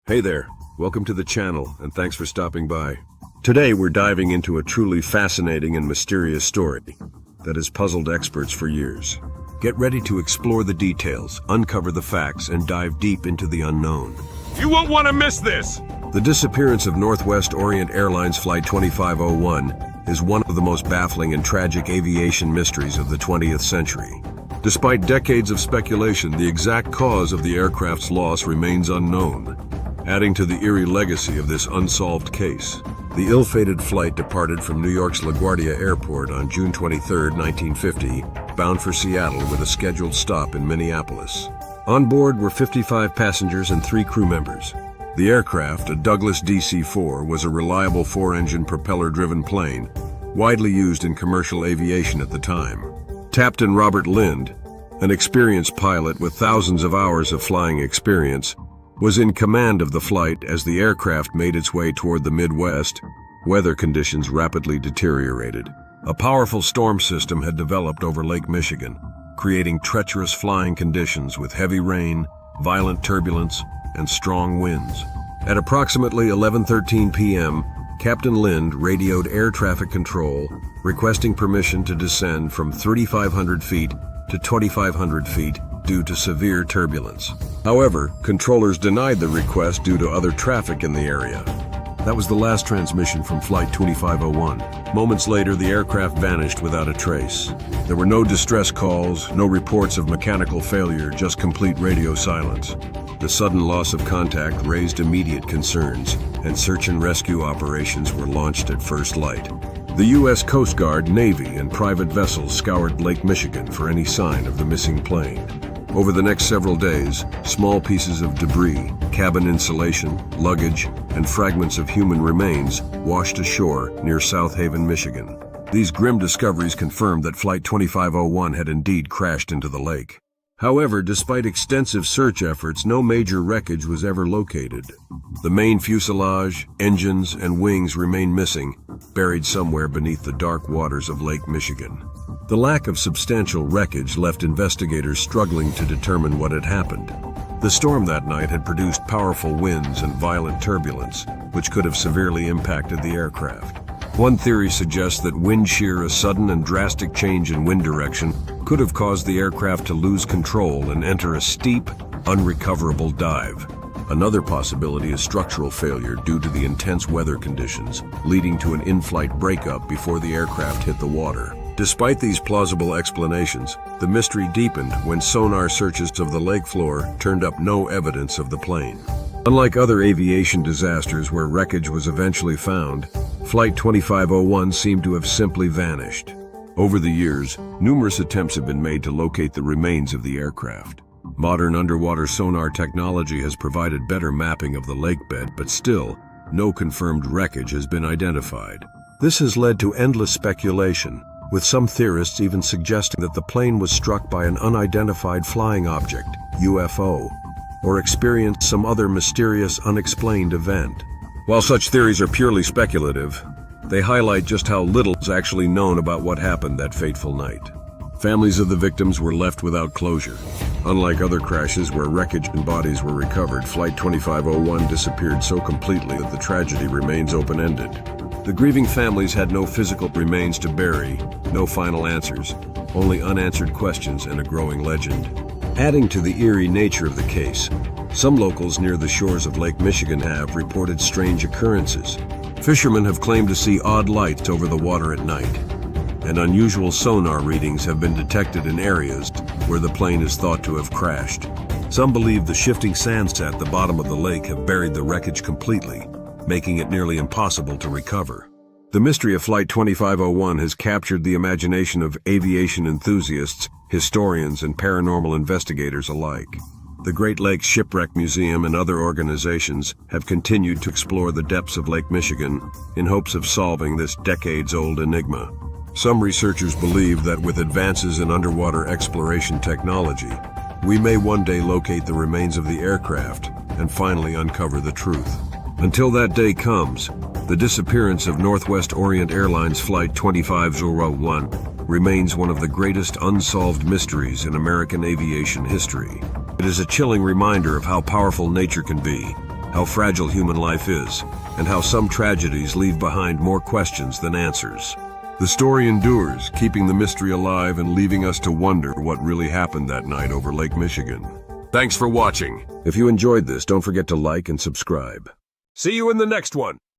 Hey there, welcome to the channel and thanks for stopping by. Today we're diving into a truly fascinating and mysterious story that has puzzled experts for years. Get ready to explore the details, uncover the facts, and dive deep into the unknown. You won't want to miss this! The disappearance of Northwest Orient Airlines Flight 2501 is one of the most baffling and tragic aviation mysteries of the 20th century. Despite decades of speculation, the exact cause of the aircraft's loss remains unknown, adding to the eerie legacy of this unsolved case. The ill-fated flight departed from New York's LaGuardia Airport on June 23, 1950, bound for Seattle with a scheduled stop in Minneapolis. On board were 55 passengers and 3 crew members. The aircraft, a Douglas DC-4, was a reliable 4-engine propeller-driven plane, widely used in commercial aviation at the time. Captain Robert Lind, an experienced pilot with thousands of hours of flying experience, was in command of the flight as the aircraft made its way toward the Midwest. Weather conditions rapidly deteriorated. A powerful storm system had developed over Lake Michigan, creating treacherous flying conditions with heavy rain, violent turbulence, and strong winds. At approximately 11:13 p.m., Captain Lind radioed air traffic control, requesting permission to descend from 3,500 feet to 2,500 feet due to severe turbulence. However, controllers denied the request due to other traffic in the area. That was the last transmission from Flight 2501. Moments later, the aircraft vanished without a trace. There were no distress calls, no reports of mechanical failure, just complete radio silence. The sudden loss of contact raised immediate concerns, and search and rescue operations were launched at first light. The U.S. Coast Guard, Navy, and private vessels scoured Lake Michigan for any sign of the missing plane. Over the next several days, small pieces of debris, cabin insulation, luggage, and fragments of human remains washed ashore near South Haven, Michigan. These grim discoveries confirmed that Flight 2501 had indeed crashed into the lake. However, despite extensive search efforts, no major wreckage was ever located. The main fuselage, engines, and wings remain missing, buried somewhere beneath the dark waters of Lake Michigan. The lack of substantial wreckage left investigators struggling to determine what had happened. The storm that night had produced powerful winds and violent turbulence, which could have severely impacted the aircraft. One theory suggests that wind shear, a sudden and drastic change in wind direction, could have caused the aircraft to lose control and enter a steep, unrecoverable dive. Another possibility is structural failure due to the intense weather conditions, leading to an in-flight breakup before the aircraft hit the water. Despite these plausible explanations, the mystery deepened when sonar searches of the lake floor turned up no evidence of the plane. Unlike other aviation disasters where wreckage was eventually found, Flight 2501 seemed to have simply vanished. Over the years, numerous attempts have been made to locate the remains of the aircraft. Modern underwater sonar technology has provided better mapping of the lake bed, but still, no confirmed wreckage has been identified. This has led to endless speculation, with some theorists even suggesting that the plane was struck by an unidentified flying object, UFO, or experienced some other mysterious, unexplained event. While such theories are purely speculative, they highlight just how little is actually known about what happened that fateful night. Families of the victims were left without closure. Unlike other crashes where wreckage and bodies were recovered, Flight 2501 disappeared so completely that the tragedy remains open-ended. The grieving families had no physical remains to bury, no final answers, only unanswered questions and a growing legend. Adding to the eerie nature of the case, some locals near the shores of Lake Michigan have reported strange occurrences. Fishermen have claimed to see odd lights over the water at night, and unusual sonar readings have been detected in areas where the plane is thought to have crashed. Some believe the shifting sands at the bottom of the lake have buried the wreckage completely, making it nearly impossible to recover. The mystery of Flight 2501 has captured the imagination of aviation enthusiasts, historians, and paranormal investigators alike. The Great Lakes Shipwreck Museum and other organizations have continued to explore the depths of Lake Michigan in hopes of solving this decades-old enigma. Some researchers believe that with advances in underwater exploration technology, we may one day locate the remains of the aircraft and finally uncover the truth. Until that day comes, the disappearance of Northwest Orient Airlines Flight 2501 remains one of the greatest unsolved mysteries in American aviation history. It is a chilling reminder of how powerful nature can be, how fragile human life is, and how some tragedies leave behind more questions than answers. The story endures, keeping the mystery alive and leaving us to wonder what really happened that night over Lake Michigan. Thanks for watching. If you enjoyed this, don't forget to like and subscribe. See you in the next one.